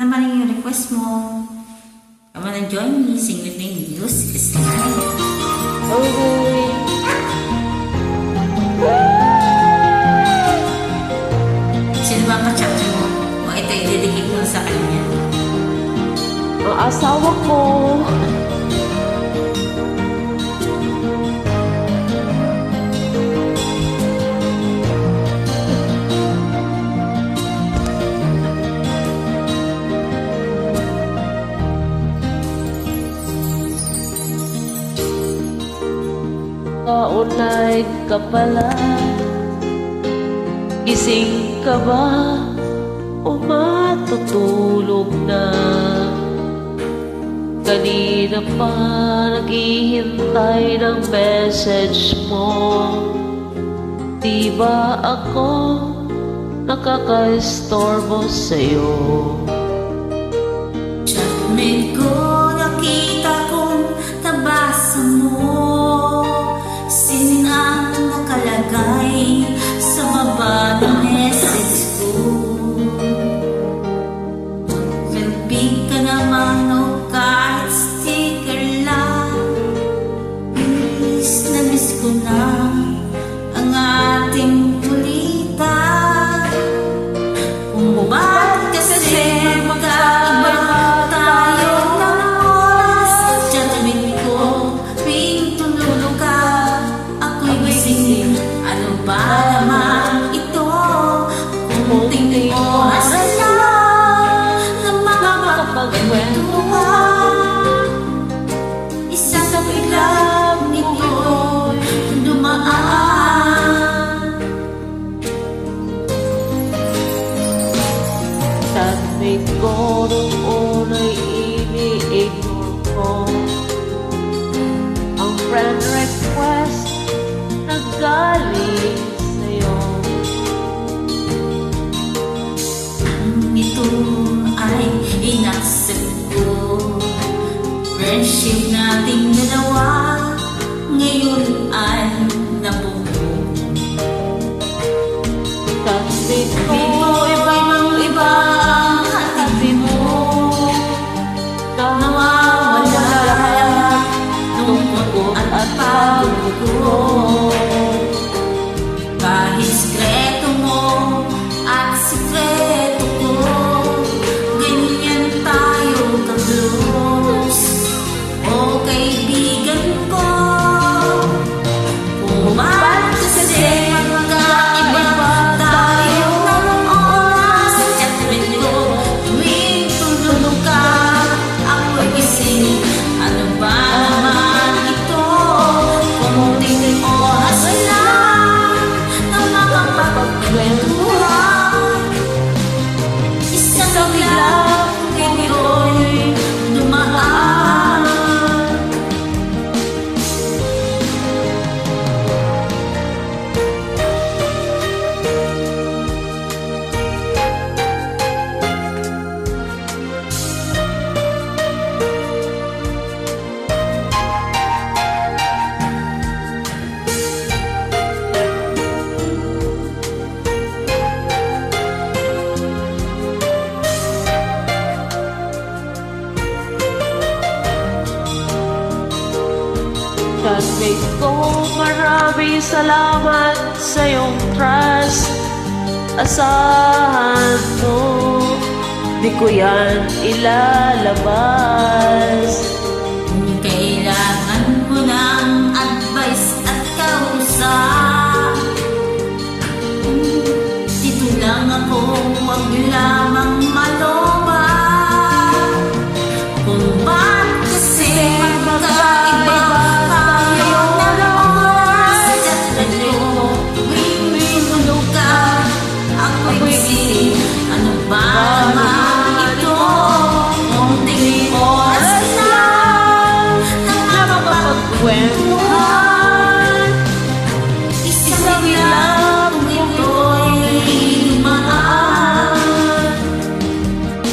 naman yung request mo. Come on and join me, sing with me, music is life. Sino ba ang kachapin mo? O ito, i-dedicate mo sa kanya. Ang asawa ko. Kaunay ka pala, gising ka ba o matutulog na? Kanina pa naghihintay ng message mo. Di ba ako nakaka-istorbo sa'yo? Chatmate ko, nakita kong nabasa mo. Sin ang nakalagay sa baba ng message ko. Kalpig ka naman o kahit sticker lang. Miss na miss ko na ang ating kulitan. Kung ba't kasi magkaiba tayo ng oras. Chatmate ko, tuwing tulog ka, ako'y gising. Ano ba naman ito? Kunting oras lang na makapagkwentuhan. Isang biglang ngiti'y dumaan. Chatmate ko noon ay ini-ignore ko ang friend request na galing sa'yo. Ito ay inaccept ko. Friendship nating dalawa ngayon ay nabuo. Chatmate ko, Iba ang hatabi mo. Nawawala lungkot at pagod. Kahit sikreto mo at sikreto ko, ganyan tayo ka-close. O kaibigan ko, kung ba't kasi magkaiba tayo ng oras. Chatmate ko, tuwing tulog ka, ako'y gising. Ano ba naman ito? Kunting oras lang na makapagkwentuhan. Isang biglang ngiti'y dumaan. Chatmate ko, maraming salamat sa iyong trust. Asahan mo, di ko yan ilalabas. Kung kailangan mo ng advice at kausap, dito lang ako, wag lamang maloba. Kung ba't kasi magkaiba tayo ng oras. Chatmate ko, tuwing tulog ka, ako'y gising. Ano ba naman ito? Kunting oras lang na makapagkwentuhan. Isang biglang ngiti'y dumaan.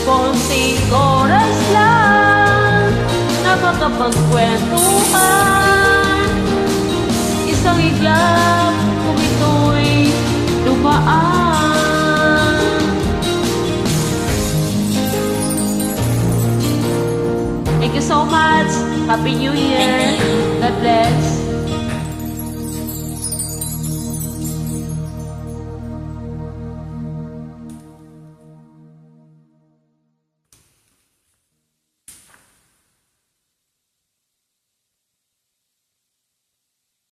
Konting oras lang na makapagkwentuhan. Isang iglap kung ito'y dumaan. Thank you so much. Happy New Year. God bless.